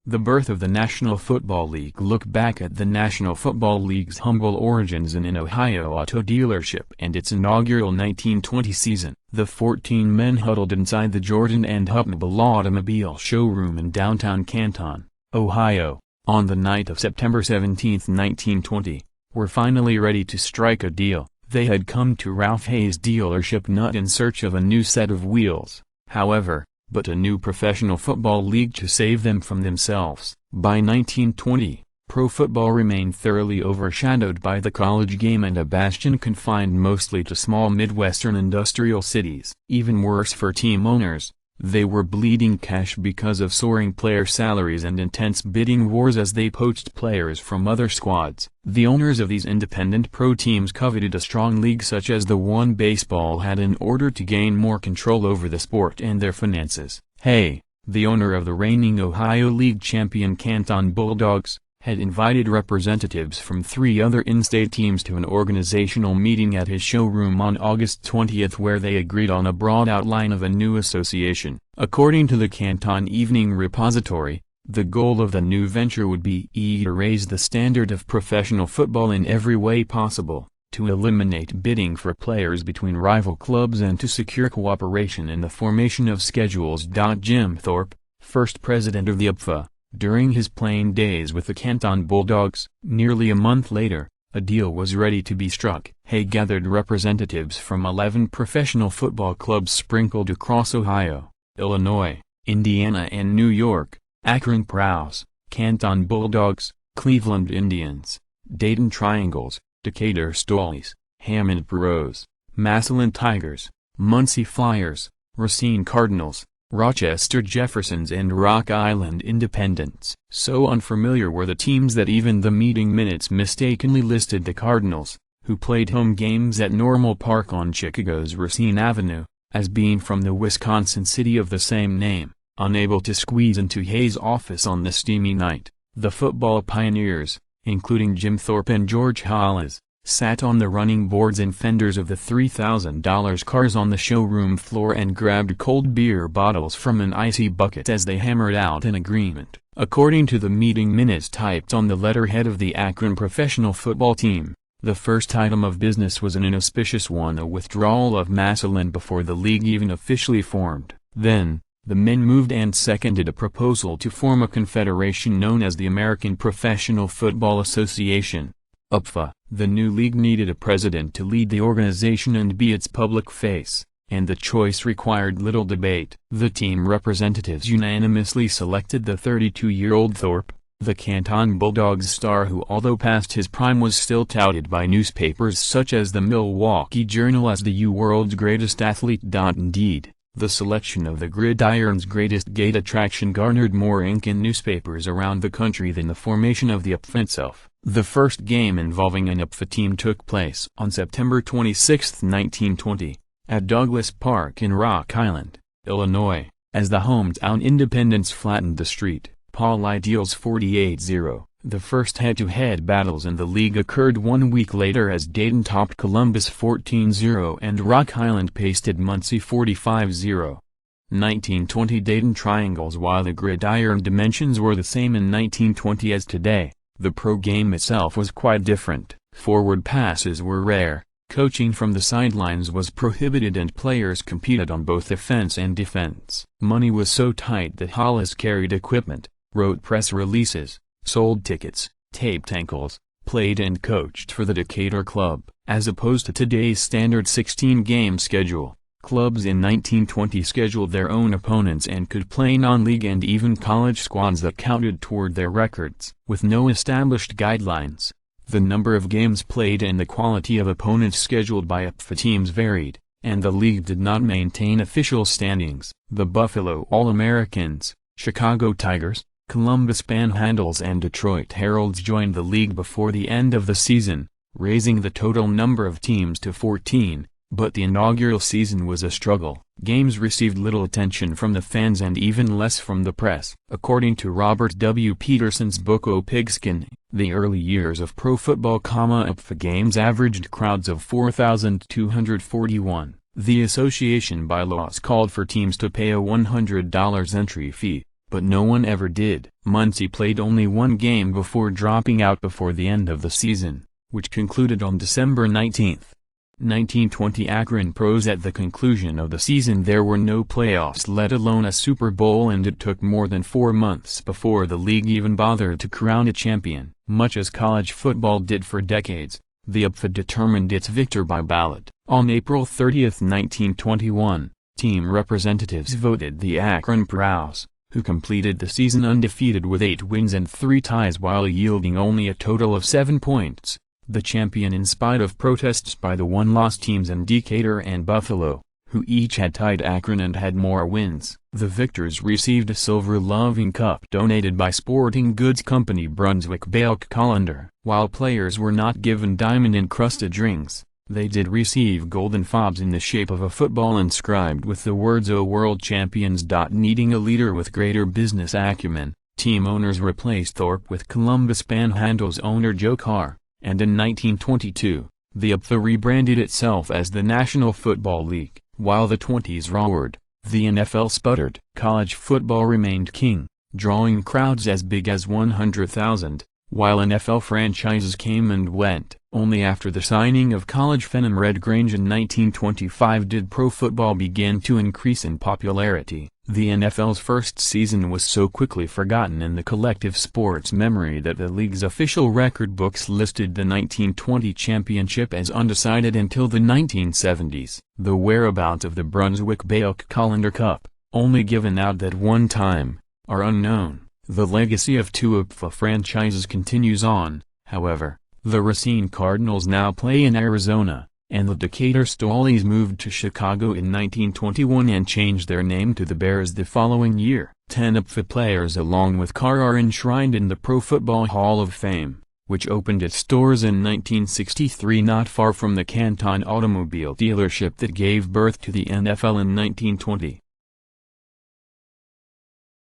The birth of the National Football League. Look back at the National Football League's humble origins in an Ohio auto dealership and its inaugural 1920 season. The 14 men huddled inside the Jordan and Hupnable automobile showroom in downtown Canton, Ohio, on the night of September 17, 1920, were finally ready to strike a deal. They had come to Ralph Hayes' dealership not in search of a new set of wheels, however, but a new professional football league to save them from themselves. By 1920, pro football remained thoroughly overshadowed by the college game and a bastion confined mostly to small Midwestern industrial cities. Even worse for team owners, they were bleeding cash because of soaring player salaries and intense bidding wars as they poached players from other squads. The owners of these independent pro teams coveted a strong league such as the one baseball had in order to gain more control over the sport and their finances. Hay, the owner of the reigning Ohio League champion Canton Bulldogs, had invited representatives from 3 other in-state teams to an organizational meeting at his showroom on August 20 where they agreed on a broad outline of a new association. According to the Canton Evening Repository, the goal of the new venture would be to raise the standard of professional football in every way possible, to eliminate bidding for players between rival clubs and to secure cooperation in the formation of schedules. Jim Thorpe, first president of the UPFA, during his playing days with the Canton Bulldogs, nearly a month later, a deal was ready to be struck. Hay gathered representatives from 11 professional football clubs sprinkled across Ohio, Illinois, Indiana and New York: Akron Pros, Canton Bulldogs, Cleveland Indians, Dayton Triangles, Decatur Stollies, Hammond Pros, Massillon Tigers, Muncie Flyers, Racine Cardinals, Rochester Jeffersons and Rock Island Independents. So unfamiliar were the teams that even the meeting minutes mistakenly listed the Cardinals, who played home games at Normal Park on Chicago's Racine Avenue, as being from the Wisconsin city of the same name. Unable to squeeze into Hayes' office on the steamy night, the football pioneers, including Jim Thorpe and George Hollis, sat on the running boards and fenders of the $3,000 cars on the showroom floor and grabbed cold beer bottles from an icy bucket as they hammered out an agreement. According to the meeting minutes typed on the letterhead of the Akron professional football team, the first item of business was an inauspicious one: a withdrawal of Massillon before the league even officially formed. Then, the men moved and seconded a proposal to form a confederation known as the American Professional Football Association, UPFA. The new league needed a president to lead the organization and be its public face, and the choice required little debate. The team representatives unanimously selected the 32-year-old Thorpe, the Canton Bulldogs star who, although past his prime, was still touted by newspapers such as the Milwaukee Journal as the world's greatest athlete. Indeed, the selection of the Gridiron's greatest gate attraction garnered more ink in newspapers around the country than the formation of the UPFA itself. The first game involving an UPFA team took place on September 26, 1920, at Douglas Park in Rock Island, Illinois, as the hometown Independents flattened the street. Paul Ideals 48-0. The first head-to-head battles in the league occurred 1 week later as Dayton topped Columbus 14-0 and Rock Island pasted Muncie 45-0. 1920 Dayton Triangles. While the gridiron dimensions were the same in 1920 as today, the pro game itself was quite different. Forward passes were rare, coaching from the sidelines was prohibited and players competed on both offense and defense. Money was so tight that Hollis carried equipment, wrote press releases, sold tickets, taped ankles, played and coached for the Decatur club. As opposed to today's standard 16-game schedule, clubs in 1920 scheduled their own opponents and could play non-league and even college squads that counted toward their records. With no established guidelines, the number of games played and the quality of opponents scheduled by UPFA teams varied, and the league did not maintain official standings. The Buffalo All-Americans, Chicago Tigers, Columbus Panhandles and Detroit Heralds joined the league before the end of the season, raising the total number of teams to 14, but the inaugural season was a struggle. Games received little attention from the fans and even less from the press. According to Robert W. Peterson's book O Pigskin, the early years of pro football, UPFA games averaged crowds of 4,241. The association bylaws called for teams to pay a $100 entry fee, but no one ever did. Muncie played only one game before dropping out before the end of the season, which concluded on December 19, 1920. Akron Pros. At the conclusion of the season there were no playoffs, let alone a Super Bowl, and it took more than 4 months before the league even bothered to crown a champion. Much as college football did for decades, the UPFA determined its victor by ballot. On April 30, 1921, team representatives voted the Akron Pros, who completed the season undefeated with 8 wins and 3 ties while yielding only a total of 7 points, the champion in spite of protests by the one-loss teams in Decatur and Buffalo, who each had tied Akron and had more wins. The victors received a silver loving cup donated by sporting goods company Brunswick Balk Colander. While players were not given diamond-encrusted rings, they did receive golden fobs in the shape of a football inscribed with the words "O World Champions." Needing a leader with greater business acumen, team owners replaced Thorpe with Columbus Panhandle's owner Joe Carr, and in 1922, the UPFA rebranded itself as the National Football League. While the 20s roared, the NFL sputtered. College football remained king, drawing crowds as big as 100,000, while NFL franchises came and went. Only after the signing of college phenom Red Grange in 1925 did pro football begin to increase in popularity. The NFL's first season was so quickly forgotten in the collective sports memory that the league's official record books listed the 1920 championship as undecided until the 1970s. The whereabouts of the Brunswick Balk Colander Cup, only given out that one time, are unknown. The legacy of 2 UPFA franchises continues on, however. The Racine Cardinals now play in Arizona, and the Decatur Stollies moved to Chicago in 1921 and changed their name to the Bears the following year. 10 UPFA players along with Carr are enshrined in the Pro Football Hall of Fame, which opened its doors in 1963 not far from the Canton automobile dealership that gave birth to the NFL in 1920.